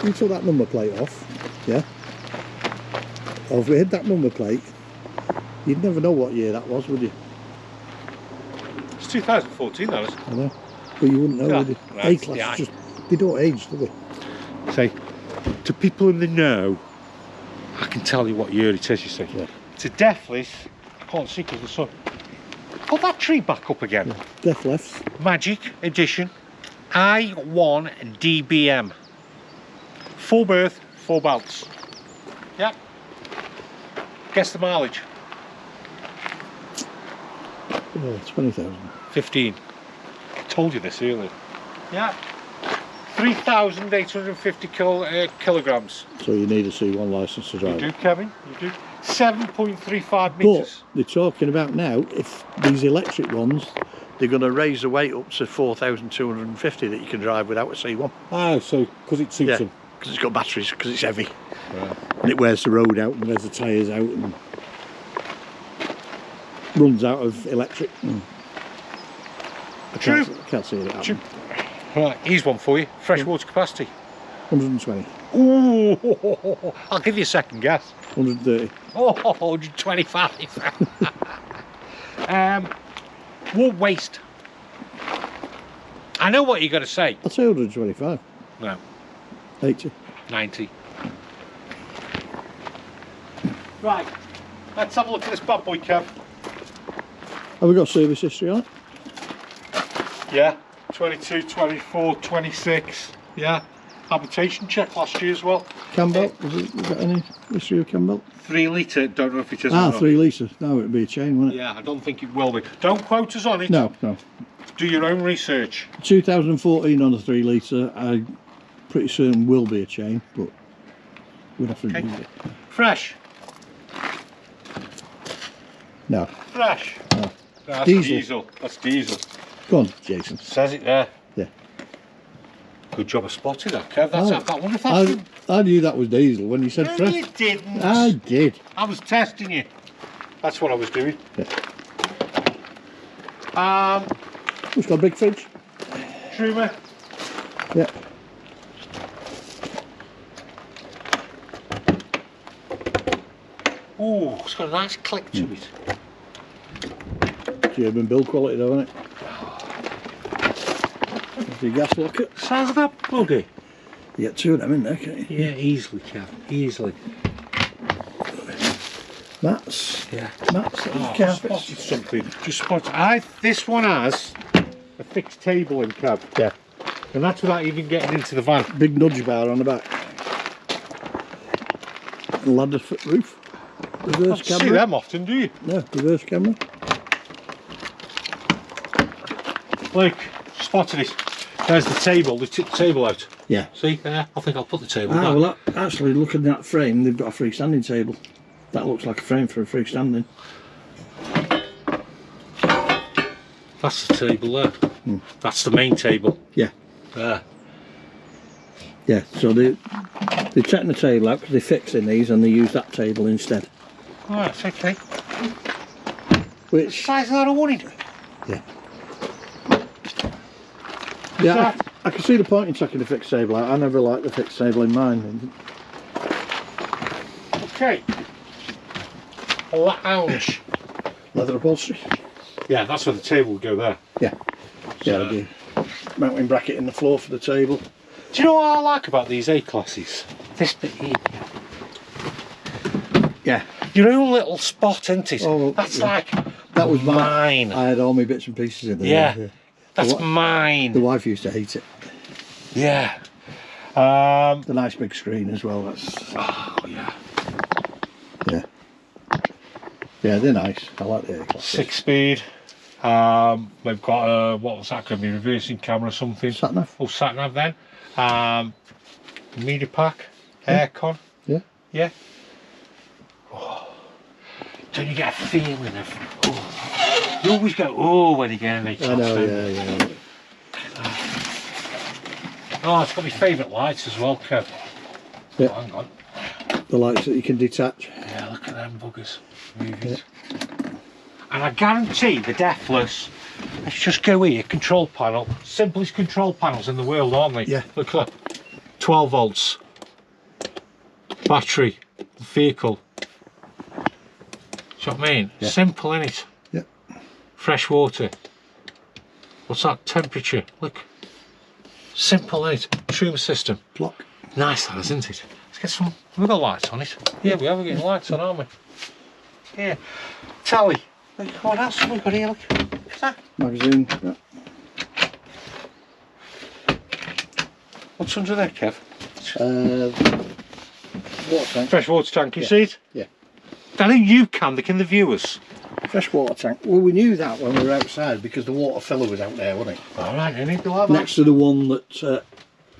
you took that number plate off, yeah? Or if we had that number plate, you'd never know what year that was, would you? It's 2014, that is. I know. But you wouldn't know, would you? Right, A-class just, they don't age, do they? Say, to people in the know, I can tell you what year it is, you see. Yeah. It's a Dethleffs. I can't see because of the sun. Put that tree back up again. Yeah. Dethleffs. Magic Edition I1 DBM. Full berth, 4 belts. Yeah. Guess the mileage. 20,000. 15. I told you this earlier. Yeah. 3,850 kilograms. So you need a C1 licence to drive. You do, Kevin. You do. 7.35 metres. But they're talking about now, if these electric ones, they're going to raise the weight up to 4,250 that you can drive without a C1. Oh, so because it suits them. Because it's got batteries, because it's heavy. Right. And it wears the road out and wears the tyres out and runs out of electric. I can't see it happen. Right, here's one for you. Freshwater capacity. 120. Ooh, I'll give you a second guess. 130. Oh, 125. What waste? I know what you're going to say. I'll say 125. No. 80. 90. Right, let's have a look at this bad boy, Kev. Have we got service history on it? Yeah, 22, 24, 26. Yeah, habitation check last year as well. Cam belt? Have we got any history of cam belt? 3 litre, don't know if it is. Ah, 3 litres. No, it'd be a chain, wouldn't it? Yeah, I don't think it will be. Don't quote us on it. No, no. Do your own research. 2014 on a 3 litre, I'm pretty certain will be a chain, but we'd have to do it. Fresh. No. Fresh. No. That's Diesel. That's diesel. Go on, Jason. Says it there. Yeah. Good job of spotting that, Kev. That's I wonder if that's I knew that was diesel when you said No, fresh. you didn't. I did. I was testing you. That's what I was doing. Yeah. It's got a big fridge. Trimmer. Yeah. Oh, it's got a nice click to it. German build quality though, isn't it? There's your gas locker. Sounds that buggy. You get 2 of them in there, can't you? Yeah, easily, Kev. Easily. Mats. Yeah. Mats. Oh, Carpets. spotted something. Just spotted. This one has a fixed table in, Kev. Yeah. And that's without even getting into the van. Big nudge bar on the back. Ladder foot roof. Reverse camera. See them often, do you? No, reverse camera. Look, spotted it. There's the table. They took the table out. Yeah. See there? I think I'll put the table Ah, back. well, actually, looking at that frame, they've got a freestanding table. That looks like a frame for a freestanding. That's the table there. That's the main table. Yeah. There. Yeah, so they're taking the table out because they're fixing these and they use that table instead. Alright, okay. Which... Size of that awning? Yeah. Yeah, I can see the point in taking the fixed table out. I never liked the fixed table in mine. Okay. Lounge. Leather upholstery. Yeah, that's where the table would go there. Yeah. Yeah, there'll be a mounting bracket in the floor for the table. Do you know what I like about these A-classes? This bit here. Yeah. Your own little spot, isn't it? Oh, that's yeah. like that was mine. I had all my bits and pieces in there. Yeah. That's mine. The wife used to hate it. Yeah. The nice big screen as well. That's. Oh yeah. Yeah. Yeah, they're nice. I like the A-class. 6-speed. We've got a, what was that going to be, reversing camera or something? Sat nav. Oh, sat nav then. Media pack, aircon. Yeah. Yeah. Oh. Don't you get a feeling of, oh. You always go, oh, when you get in the I know, yeah. Oh, it's got my favourite lights as well, Kev. Yeah. Oh, hang on. The lights that you can detach. Yeah, look at them buggers. Movies. Yeah. And I guarantee the Dethleffs, let's just go here, control panel, simplest control panels in the world, aren't they? Yeah. Look at that. 12 volts, battery, the vehicle. Do you know what I mean? Yeah. Simple, innit? Yep. Fresh water. What's that? Temperature. Look. Simple, innit? Shroom system. Clock. Nice, that is, isn't it? Let's get some. We've got lights on it. Yeah, we are. We're getting lights on, aren't we? Yeah. Tally. Look, what else have we got here? Look. What's that? Magazine. Yeah. What's under there, Kev? Water tank. Fresh water tank, you see it? Yeah. I think you can, they can the viewers. Fresh water tank. Well, we knew that when we were outside because the water filler was out there, wasn't it? Alright, you need to have that. Next to the one that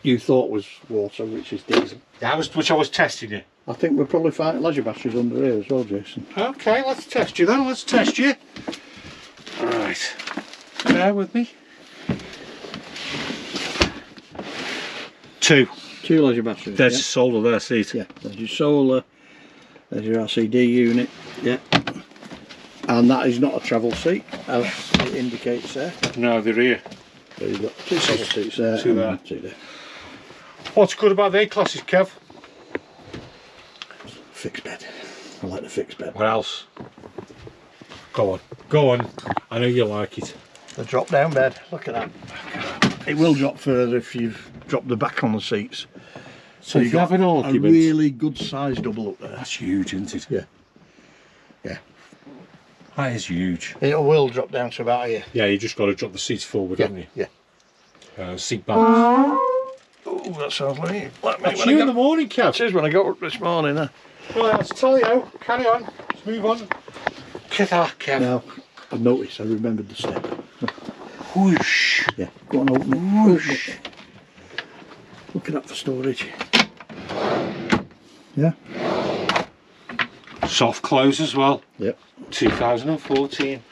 you thought was water, which is diesel. Yeah, which I was testing you. I think we're probably finding leisure batteries under here as well, Jason. Okay, let's test you then, let's test you. Right, bear with me. Two Leisure batteries. There's your solar there, see it? Yeah, there's your solar, there's your RCD unit, yeah. And that is not a travel seat, as it indicates there. No, they're here. So you've got two travel seats there. Two there. And two there. What's good about the A-classes, Kev? Fixed bed. I like the fixed bed. What else? Go on, go on. I know you like it. The drop down bed, look at that. It will drop further if you've dropped the back on the seats. So you've got an a argument. really good size double up there. That's huge, isn't it? Yeah. Yeah. That is huge. It will drop down to about here. Yeah, you just got to drop the seats forward, Yeah. haven't you? Yeah. Seat back. Oh, that sounds like me. That's you in the morning, Kev. It is when I got up this morning. Right, let's tell you. Carry on. Let's move on. Look at that, Kev. Now, I've noticed, I remembered the step. Whoosh. Yeah, go on, open it. Whoosh. Open it. Look at that for storage. Yeah. Soft close as well. Yep. 2014.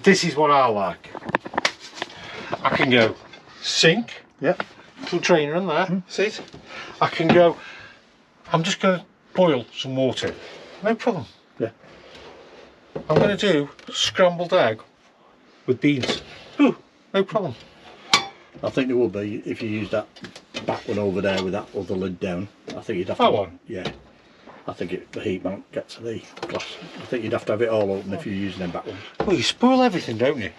This is what I like. I can go sink. Yep. Little trainer in there. See it? I can go. I'm just going to boil some water. No problem. Yeah. I'm going to do scrambled egg with beans. Ooh, no problem. I think there will be if you use that back one over there with that other lid down. I think you'd have That to. one? Yeah. I think the heat won't get to the glass. I think you'd have to have it all open if you're using them back ones. Well, you spoil everything, don't you?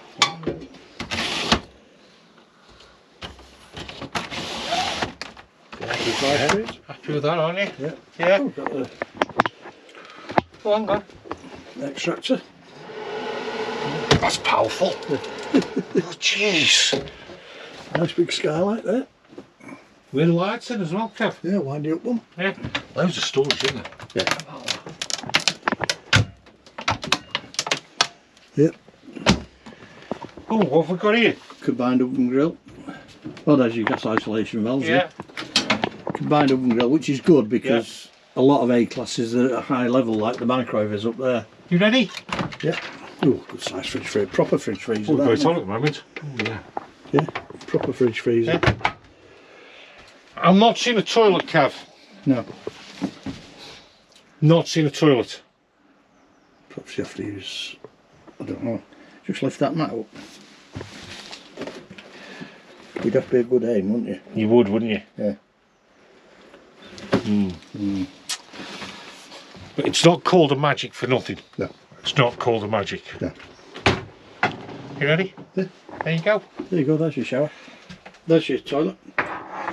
Happy with that, aren't you? Yeah. Yeah. Oh, got the Go on, go on. extractor. That's powerful. Oh, jeez. Nice big skylight there. With lights in as well, Kev. Yeah, windy up one. Yeah. Loads of storage, isn't there? Yeah. Yep. Oh, what have we got here? Combined oven grill. Well, there's your gas isolation valves. Yeah. Combined oven grill, which is good because a lot of A-classes are at a high level, like the microwave is up there. You ready? Yeah. Oh, good size fridge freezer. Proper fridge freezer. Oh, that, great isn't on it? at the moment. Oh, yeah. Yeah. Proper fridge freezer. Yeah. I'm not seeing a toilet, Kev. No. Not seeing a toilet. Perhaps you have to use, I don't know, just lift that mat up. You'd have to be a good aim, wouldn't you? You would, wouldn't you? Yeah. But it's not called a magic for nothing. No. It's not called a magic. No. You ready? Yeah. There you go. There you go, there's your shower. There's your toilet.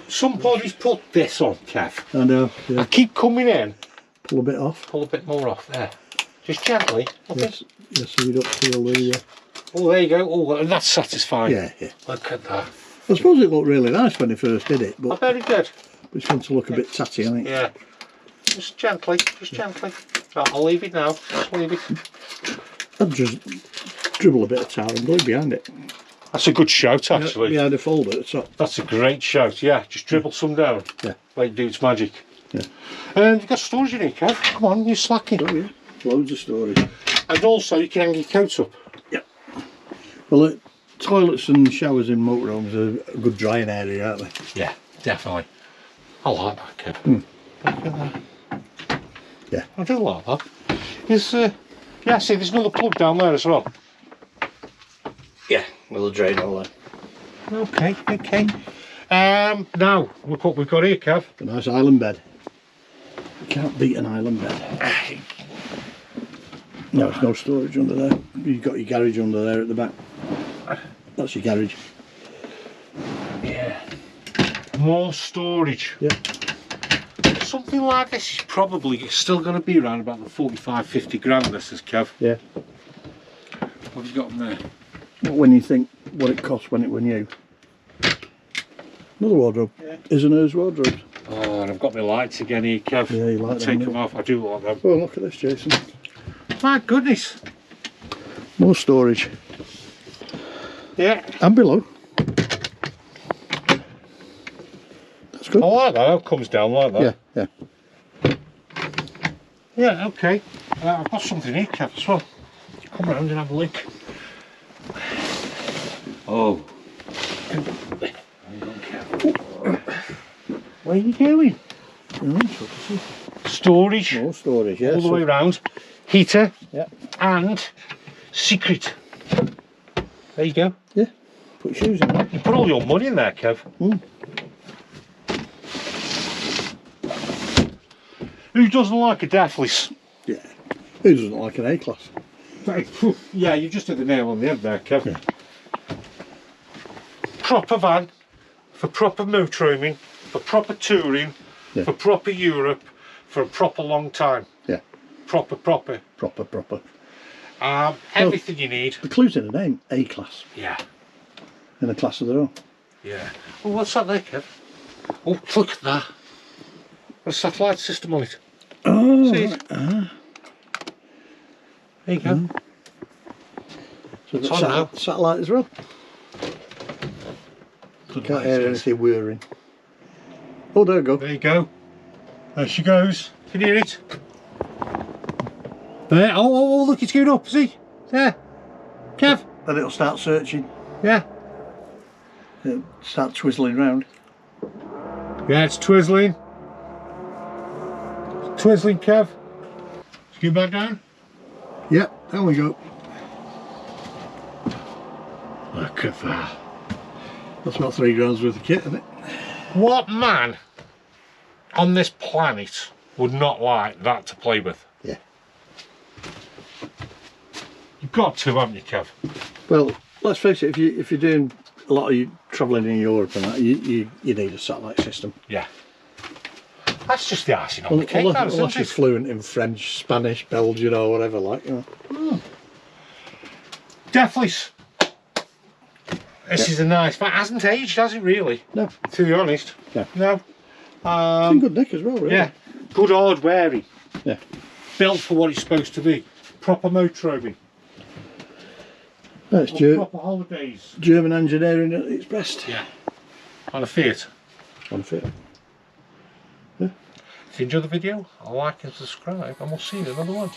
Somebody's put this on, Kev. I know, yeah. Keep coming in. Pull a bit off. Pull a bit more off there. Just gently. Yes, yes, so you don't feel the... Oh, there you go. Oh, and that's satisfying. Yeah, yeah. Look at that. I suppose it looked really nice when they first did it, I but bet it did. it's going to look a bit tatty, I think. Yeah. Just gently, just gently. Right, I'll leave it now. Just leave it. I'd just dribble a bit of tar and glue behind it. That's a good shout, actually. Behind the folder at the top. That's a great shout, yeah. Just dribble some down. Yeah. Let it do its magic. Yeah. And you've got storage in here, Kev. Come on, you're slacking. Oh yeah, loads of storage. And also, you can hang your coat up. Yep. Well, toilets and showers in motorhomes are a good drying area, aren't they? Yeah, definitely. I like that, Kev. Look at that. Yeah. I do like that. Is yeah, see, there's another plug down there as well. Yeah, with a drain all there. Okay, okay. Now, look what we've got here, Kev. A nice island bed. Can't beat an island bed. No, there's no storage under there. You've got your garage under there at the back. That's your garage. Yeah. More storage. Yeah. Something like this is probably still going to be around about the 45-50 grand, this is, Kev. Yeah. What have you got in there? When you think what it cost when it were new. Another wardrobe. Yeah. Isn't hers wardrobe? Oh, and I've got my lights again here, Kev. Yeah, you like I'll them, take them yeah. off. I do like them. Oh, look at this, Jason. My goodness. More storage. Yeah. And below. That's good. I like that. How it comes down like that. Yeah, yeah. Yeah, okay. I've got something here, Kev, as well. Come round and have a look. Oh. What are you doing? Storage. More storage, yeah. All the way round. Heater. Yeah. And secret. There you go. Yeah. Put your shoes in there. You put all your money in there, Kev. Who doesn't like a Dethleffs? Yeah. Who doesn't like an A-class? Yeah, you just hit the nail on the head there, Kev. Yeah. Proper van for proper motorhoming, for proper touring, Yeah. for proper Europe, for a proper long time. Yeah. Proper. Proper. Everything you need. The clue's in the name, A-class. Yeah. In a class of their own. Yeah. Oh, what's that there, Kev? Oh, look at that. A satellite system on it. Oh, See right. There you go. So It's it's on now. satellite as well. Can't hear anything whirring. Oh, there we go. There you go. There she goes. Can you hear it? There. Oh, look, it's going up. See? There. Kev. And it'll start searching. Yeah. It'll start twizzling round. Yeah, it's twizzling. Twizzling, Kev. Let's get back down. Yep, there we go. Look at that. That's about 3 grand's worth of kit, isn't it? What man on this planet would not like that to play with? Yeah. You've got to, haven't you, Kev? Well, let's face it, if you're doing a lot of travelling in Europe and that, you need a satellite system. Yeah. That's just the icing on the cake, Unless isn't you're it? fluent in French, Spanish, Belgian or whatever, like, you know. Dethleffs. This is a nice van. It hasn't aged, has it really? No. To be honest. No. No. It's in good nick as well, really. Yeah. Good hard wearing. Yeah. Built for what it's supposed to be. Proper motorhoming. That's Proper holidays. German engineering at its best. Yeah. On a Fiat. On fit. If you enjoyed the video, like and subscribe, and we'll see you in another one.